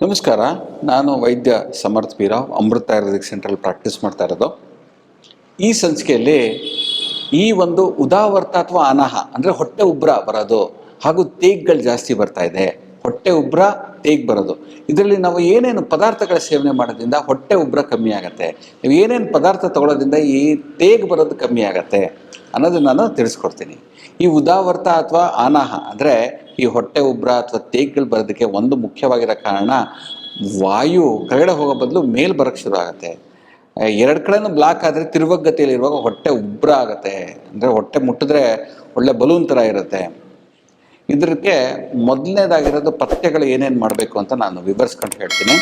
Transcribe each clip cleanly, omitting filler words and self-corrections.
ನಮಸ್ಕಾರ. ನಾನು ವೈದ್ಯ ಸಮರ್ಥ ಬೀರಾವ್, ಅಮೃತ ಆಯುರ್ವೇದಿಕ್ ಸೆಂಟ್ರಲ್ಲಿ ಪ್ರಾಕ್ಟೀಸ್ ಮಾಡ್ತಾ ಇರೋದು. ಈ ಸಂಚಿಕೆಯಲ್ಲಿ ಈ ಒಂದು ಉದಾವರ್ತ ಅಥವಾ ಅನಾಹ ಅಂದರೆ ಹೊಟ್ಟೆ ಉಬ್ರ ಬರೋದು ಹಾಗೂ ತೇಗ್ಗಳು ಜಾಸ್ತಿ ಬರ್ತಾ ಇದೆ. ಹೊಟ್ಟೆ ಉಬ್ರ ತೇಗ್ ಬರೋದು, ಇದರಲ್ಲಿ ನಾವು ಏನೇನು ಪದಾರ್ಥಗಳ ಸೇವನೆ ಮಾಡೋದ್ರಿಂದ ಹೊಟ್ಟೆ ಉಬ್ರ ಕಮ್ಮಿ ಆಗುತ್ತೆ, ನೀವು ಏನೇನು ಪದಾರ್ಥ ತಗೊಳ್ಳೋದ್ರಿಂದ ಈ ತೇಗ್ ಬರೋದು ಕಮ್ಮಿ ಆಗುತ್ತೆ ಅನ್ನೋದನ್ನು ನಾನು ತಿಳಿಸ್ಕೊಡ್ತೀನಿ. ಈ ಉದಾವರ್ತ ಅಥವಾ ಅನಾಹ ಅಂದರೆ ಈ ಹೊಟ್ಟೆ ಉಬ್ರ ಅಥವಾ ತೇಗ್ಗಳು ಬರೋದಕ್ಕೆ ಒಂದು ಮುಖ್ಯವಾಗಿರೋ ಕಾರಣ, ವಾಯು ಕೆಳಗಡೆ ಹೋಗೋ ಬದಲು ಮೇಲೆ ಬರೋಕ್ಕೆ ಶುರು ಆಗುತ್ತೆ. ಎರಡು ಕಡೆನೂ ಬ್ಲಾಕ್ ಆದರೆ ತಿರುವಗತಿಯಲ್ಲಿರುವಾಗ ಹೊಟ್ಟೆ ಉಬ್ರ ಆಗುತ್ತೆ, ಅಂದರೆ ಹೊಟ್ಟೆ ಮುಟ್ಟಿದ್ರೆ ಒಳ್ಳೆ ಬಲೂನ್ ಥರ ಇರುತ್ತೆ. ಇದಕ್ಕೆ ಮೊದಲನೇದಾಗಿರೋದು ಪಥ್ಯಗಳು ಏನೇನು ಮಾಡಬೇಕು ಅಂತ ನಾನು ವಿವರಿಸ್ಕೊಂಡು ಹೇಳ್ತೀನಿ.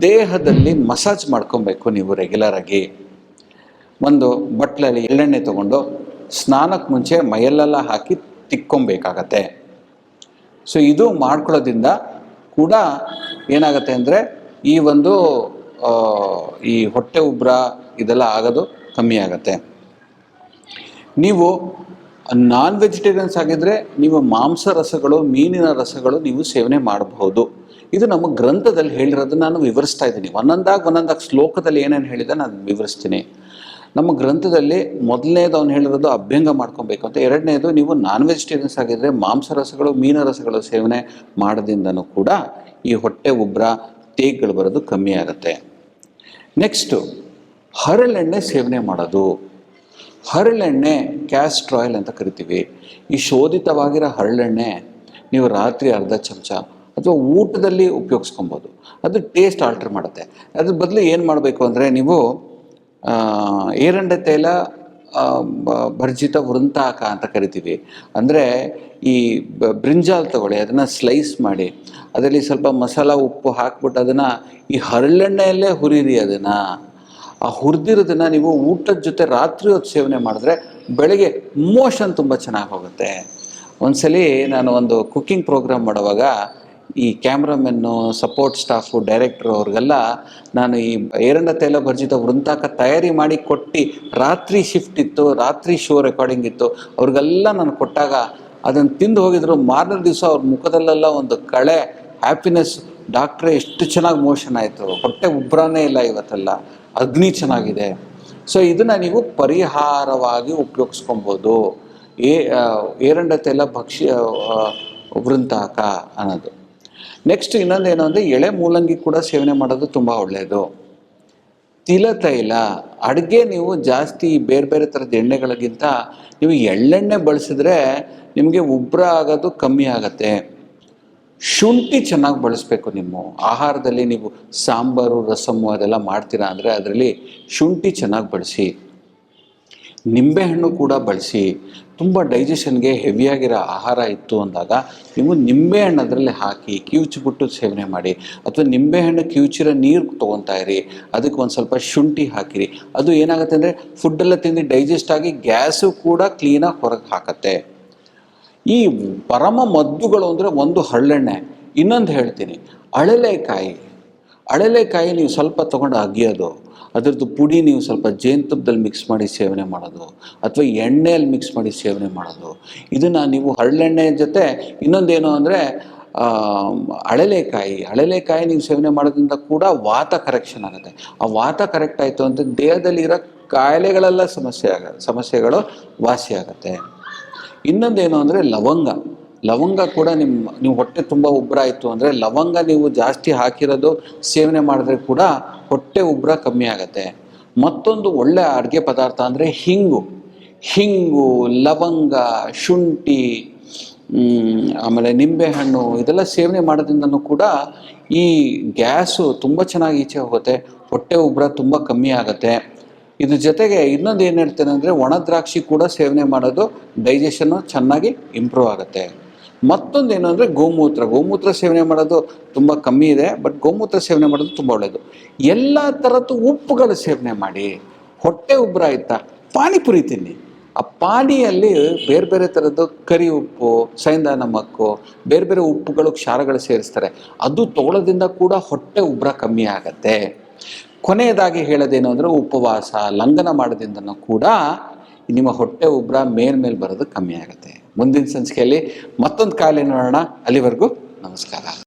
ದೇಹದಲ್ಲಿ ಮಸಾಜ್ ಮಾಡ್ಕೊಬೇಕು. ನೀವು ರೆಗ್ಯುಲರ್ ಆಗಿ ಒಂದು ಬಟ್ಲಲ್ಲಿ ಎಳ್ಳೆಣ್ಣೆ ತೊಗೊಂಡು ಸ್ನಾನಕ್ಕೆ ಮುಂಚೆ ಮೈಯಲ್ಲೆಲ್ಲ ಹಾಕಿ ತಿಕ್ಕೊಬೇಕಾಗತ್ತೆ. ಸೊ ಇದು ಮಾಡ್ಕೊಳ್ಳೋದ್ರಿಂದ ಕೂಡ ಏನಾಗುತ್ತೆ ಅಂದರೆ ಈ ಒಂದು ಈ ಹೊಟ್ಟೆ ಉಬ್ರ ಇದೆಲ್ಲ ಆಗೋದು ಕಮ್ಮಿ ಆಗುತ್ತೆ. ನೀವು ನಾನ್ ವೆಜಿಟೇರಿಯನ್ಸ್ ಆಗಿದ್ದರೆ ನೀವು ಮಾಂಸ ರಸಗಳು, ಮೀನಿನ ರಸಗಳು ನೀವು ಸೇವನೆ ಮಾಡಬಹುದು. ಇದು ನಮ್ಮ ಗ್ರಂಥದಲ್ಲಿ ಹೇಳಿರೋದನ್ನು ನಾನು ವಿವರಿಸ್ತಾ ಇದ್ದೀನಿ. ಒಂದೊಂದಾಗಿ ಶ್ಲೋಕದಲ್ಲಿ ಏನೇನು ಹೇಳಿದೆ ನಾನು ವಿವರಿಸ್ತೀನಿ. ನಮ್ಮ ಗ್ರಂಥದಲ್ಲಿ ಮೊದಲನೇದು ಅವನು ಹೇಳಿರೋದು ಅಭ್ಯಂಗ ಮಾಡ್ಕೊಬೇಕು ಅಂತ. ಎರಡನೇದು, ನೀವು ನಾನ್ ವೆಜಿಟೇರಿಯನ್ಸ್ ಆಗಿದ್ದರೆ ಮಾಂಸ ರಸಗಳು, ಮೀನ ರಸಗಳು ಸೇವನೆ ಮಾಡೋದ್ರಿಂದನೂ ಕೂಡ ಈ ಹೊಟ್ಟೆ ಉಬ್ರ ತೇಗ್ಗಳು ಬರೋದು ಕಮ್ಮಿ ಆಗುತ್ತೆ. ನೆಕ್ಸ್ಟು, ಹರಳೆಣ್ಣೆ ಸೇವನೆ ಮಾಡೋದು. ಹರಳೆಣ್ಣೆ ಕ್ಯಾಸ್ಟರ್ ಆಯಿಲ್ ಅಂತ ಕರಿತೀವಿ. ಈ ಶೋಧಿತವಾಗಿರೋ ಹರಳೆಣ್ಣೆ ನೀವು ರಾತ್ರಿ ಅರ್ಧ ಚಮಚ ಅಥವಾ ಊಟದಲ್ಲಿ ಉಪಯೋಗಿಸ್ಕೊಬೋದು. ಅದು ಟೇಸ್ಟ್ ಆಲ್ಟರ್ ಮಾಡುತ್ತೆ. ಅದ್ರ ಬದಲು ಏನು ಮಾಡಬೇಕು ಅಂದರೆ, ನೀವು ಏರಂಡೆ ತೈಲ ಭರ್ಜಿತ ವೃಂತಾಕ ಅಂತ ಕರಿತೀವಿ. ಅಂದರೆ ಈ ಬ್ರಿಂಜಾಲ್ ತಗೊಳ್ಳಿ, ಅದನ್ನು ಸ್ಲೈಸ್ ಮಾಡಿ ಅದರಲ್ಲಿ ಸ್ವಲ್ಪ ಮಸಾಲ ಉಪ್ಪು ಹಾಕ್ಬಿಟ್ಟು ಅದನ್ನು ಈ ಹರಳೆಣ್ಣೆಯಲ್ಲೇ ಹುರಿರಿ. ಅದನ್ನು ಹುರಿದಿರೋದನ್ನು ನೀವು ಊಟದ ಜೊತೆ ರಾತ್ರಿ ಹೊತ್ತು ಸೇವನೆ ಮಾಡಿದ್ರೆ ಬೆಳಗ್ಗೆ ಮೋಷನ್ ತುಂಬ ಚೆನ್ನಾಗಿ ಹೋಗುತ್ತೆ. ಒಂದ್ಸಲಿ ನಾನು ಒಂದು ಕುಕ್ಕಿಂಗ್ ಪ್ರೋಗ್ರಾಮ್ ಮಾಡುವಾಗ ಈ ಕ್ಯಾಮ್ರಾಮೆನ್ನು, ಸಪೋರ್ಟ್ ಸ್ಟಾಫು, ಡೈರೆಕ್ಟ್ರು ಅವ್ರಿಗೆಲ್ಲ ನಾನು ಈ ಏರಂಡ ತೈಲ ಭರ್ಜಿತ ವೃಂತಾಕ ತಯಾರಿ ಮಾಡಿ ಕೊಟ್ಟು, ರಾತ್ರಿ ಶಿಫ್ಟ್ ಇತ್ತು, ರಾತ್ರಿ ಶೋ ರೆಕಾರ್ಡಿಂಗ್ ಇತ್ತು, ಅವ್ರಿಗೆಲ್ಲ ನಾನು ಕೊಟ್ಟಾಗ ಅದನ್ನು ತಿಂದು ಹೋಗಿದ್ರು. ಮಾರನೇ ದಿವಸ ಅವ್ರ ಮುಖದಲ್ಲೆಲ್ಲ ಒಂದು ಕಳೆ, ಹ್ಯಾಪಿನೆಸ್. ಡಾಕ್ಟ್ರೇ ಎಷ್ಟು ಚೆನ್ನಾಗಿ ಮೋಷನ್ ಆಯಿತು, ಹೊಟ್ಟೆ ಉಬ್ರಾನೇ ಇಲ್ಲ, ಇವತ್ತೆಲ್ಲ ಅಗ್ನಿ ಚೆನ್ನಾಗಿದೆ. ಸೊ ಇದನ್ನು ನೀವು ಪರಿಹಾರವಾಗಿ ಉಪಯೋಗಿಸ್ಕೊಬೋದು, ಏರಂಡ ತೈಲ ವೃಂತಾಕ ಅನ್ನೋದು. ನೆಕ್ಸ್ಟ್ ಇನ್ನೊಂದೇನು ಅಂದರೆ, ಎಳೆ ಮೂಲಂಗಿ ಕೂಡ ಸೇವನೆ ಮಾಡೋದು ತುಂಬ ಒಳ್ಳೆಯದು. ತಿಲತೈಲ, ಅಡುಗೆ ನೀವು ಜಾಸ್ತಿ ಬೇರೆ ಬೇರೆ ಥರದ ಎಣ್ಣೆಗಳಿಗಿಂತ ನೀವು ಎಳ್ಳೆಣ್ಣೆ ಬಳಸಿದ್ರೆ ನಿಮಗೆ ಉಬ್ರ ಆಗೋದು ಕಮ್ಮಿ ಆಗುತ್ತೆ. ಶುಂಠಿ ಚೆನ್ನಾಗಿ ಬಳಸಬೇಕು. ನಿಮ್ಮ ಆಹಾರದಲ್ಲಿ ನೀವು ಸಾಂಬಾರು, ರಸಮ್ಮು ಅದೆಲ್ಲ ಮಾಡ್ತೀರಾ ಅಂದರೆ ಅದರಲ್ಲಿ ಶುಂಠಿ ಚೆನ್ನಾಗಿ ಬಳಸಿ. ನಿಂಬೆಹಣ್ಣು ಕೂಡ ಬಳಸಿ. ತುಂಬ ಡೈಜೆಷನ್ಗೆ ಹೆವಿಯಾಗಿರೋ ಆಹಾರ ಇತ್ತು ಅಂದಾಗ ನೀವು ನಿಂಬೆಹಣ್ಣು ಅದರಲ್ಲಿ ಹಾಕಿ ಕಿವುಚಿಬಿಟ್ಟು ಸೇವನೆ ಮಾಡಿ. ಅಥವಾ ನಿಂಬೆಹಣ್ಣು ಕಿವುಚಿರೋ ನೀರು ತೊಗೊತಾ ಇರಿ, ಅದಕ್ಕೆ ಒಂದು ಸ್ವಲ್ಪ ಶುಂಠಿ ಹಾಕಿರಿ. ಅದು ಏನಾಗುತ್ತೆ ಅಂದರೆ ಫುಡ್ಡೆಲ್ಲ ತಿಂದು ಡೈಜೆಸ್ಟ್ ಆಗಿ ಗ್ಯಾಸು ಕೂಡ ಕ್ಲೀನಾಗಿ ಹೊರಗೆ ಹಾಕತ್ತೆ. ಈ ಪರಮ ಮದ್ದುಗಳು ಅಂದರೆ ಒಂದು ಹರಳೆಣ್ಣೆ, ಇನ್ನೊಂದು ಹೇಳ್ತೀನಿ, ಅಳಲೆಕಾಯಿ ನೀವು ಸ್ವಲ್ಪ ತೊಗೊಂಡು ಅಗಿಯೋದು, ಅದರದ್ದು ಪುಡಿ ನೀವು ಸ್ವಲ್ಪ ಜೇನುತುಪ್ಪದಲ್ಲಿ ಮಿಕ್ಸ್ ಮಾಡಿ ಸೇವನೆ ಮಾಡೋದು, ಅಥವಾ ಎಣ್ಣೆಯಲ್ಲಿ ಮಿಕ್ಸ್ ಮಾಡಿ ಸೇವನೆ ಮಾಡೋದು. ಇದನ್ನು ನೀವು ಹರಳೆಣ್ಣೆ ಜೊತೆ ಇನ್ನೊಂದೇನು ಅಂದರೆ ಅಳಲೆಕಾಯಿ ನೀವು ಸೇವನೆ ಮಾಡೋದ್ರಿಂದ ಕೂಡ ವಾತ ಕರೆಕ್ಷನ್ ಆಗುತ್ತೆ. ಆ ವಾತ ಕರೆಕ್ಟ್ ಆಯಿತು ಅಂತ ದೇಹದಲ್ಲಿರೋ ಕಾಯಿಲೆಗಳೆಲ್ಲ ಸಮಸ್ಯೆಗಳು ವಾಸಿ ಆಗುತ್ತೆ. ಇನ್ನೊಂದೇನು ಅಂದರೆ ಲವಂಗ ಕೂಡ ನೀವು ಹೊಟ್ಟೆ ತುಂಬ ಉಬ್ರ ಆಯಿತು ಅಂದರೆ ಲವಂಗ ನೀವು ಜಾಸ್ತಿ ಹಾಕಿರೋದು ಸೇವನೆ ಮಾಡಿದ್ರೆ ಕೂಡ ಹೊಟ್ಟೆ ಉಬ್ರ ಕಮ್ಮಿ ಆಗುತ್ತೆ. ಮತ್ತೊಂದು ಒಳ್ಳೆ ಅಡುಗೆ ಪದಾರ್ಥ ಅಂದರೆ ಹಿಂಗು, ಲವಂಗ, ಶುಂಠಿ, ಆಮೇಲೆ ನಿಂಬೆಹಣ್ಣು, ಇದೆಲ್ಲ ಸೇವನೆ ಮಾಡೋದ್ರಿಂದನೂ ಕೂಡ ಈ ಗ್ಯಾಸು ತುಂಬ ಚೆನ್ನಾಗಿ ಈಚೆ ಹೋಗುತ್ತೆ, ಹೊಟ್ಟೆ ಉಬ್ರ ತುಂಬ ಕಮ್ಮಿ ಆಗುತ್ತೆ. ಇದ್ರ ಜೊತೆಗೆ ಇನ್ನೊಂದು ಏನು ಹೇಳ್ತೇನೆ ಅಂದರೆ, ಒಣ ದ್ರಾಕ್ಷಿ ಕೂಡ ಸೇವನೆ ಮಾಡೋದು ಡೈಜೆಷನ್ನು ಚೆನ್ನಾಗಿ ಇಂಪ್ರೂವ್ ಆಗುತ್ತೆ. ಮತ್ತೊಂದು ಏನು ಅಂದರೆ ಗೋಮೂತ್ರ ಸೇವನೆ ಮಾಡೋದು ತುಂಬ ಕಮ್ಮಿ ಇದೆ, ಬಟ್ ಗೋಮೂತ್ರ ಸೇವನೆ ಮಾಡೋದು ತುಂಬ ಒಳ್ಳೆಯದು. ಎಲ್ಲ ಥರದ್ದು ಉಪ್ಪುಗಳು ಸೇವನೆ ಮಾಡಿ. ಹೊಟ್ಟೆ ಉಬ್ರ ಆಯ್ತಾ, ಪಾನಿಪುರಿ ತಿನ್ನಿ. ಆ ಪಾನಿಯಲ್ಲಿ ಬೇರೆ ಬೇರೆ ಥರದ್ದು ಕರಿ ಉಪ್ಪು, ಸೈಂಧಾ ನಮಕ್ಕು, ಬೇರೆ ಬೇರೆ ಉಪ್ಪುಗಳು, ಕ್ಷಾರಗಳು ಸೇರಿಸ್ತಾರೆ. ಅದು ತೊಗೊಳೋದ್ರಿಂದ ಕೂಡ ಹೊಟ್ಟೆ ಉಬ್ರ ಕಮ್ಮಿ ಆಗುತ್ತೆ. ಕೊನೆಯದಾಗಿ ಹೇಳೋದೇನು ಅಂದರೆ, ಉಪವಾಸ, ಲಂಘನ ಮಾಡೋದ್ರಿಂದನೂ ಕೂಡ ನಿಮ್ಮ ಹೊಟ್ಟೆ ಉಬ್ರ ಮೇಲ್ಮೇಲೆ ಬರೋದು ಕಮ್ಮಿ ಆಗುತ್ತೆ. ಮುಂದಿನ ಸಂಚಿಕೆಯಲ್ಲಿ ಮತ್ತೊಂದು ಕಾಯಿಲೆ ನೋಡೋಣ. ಅಲ್ಲಿವರೆಗೂ ನಮಸ್ಕಾರ.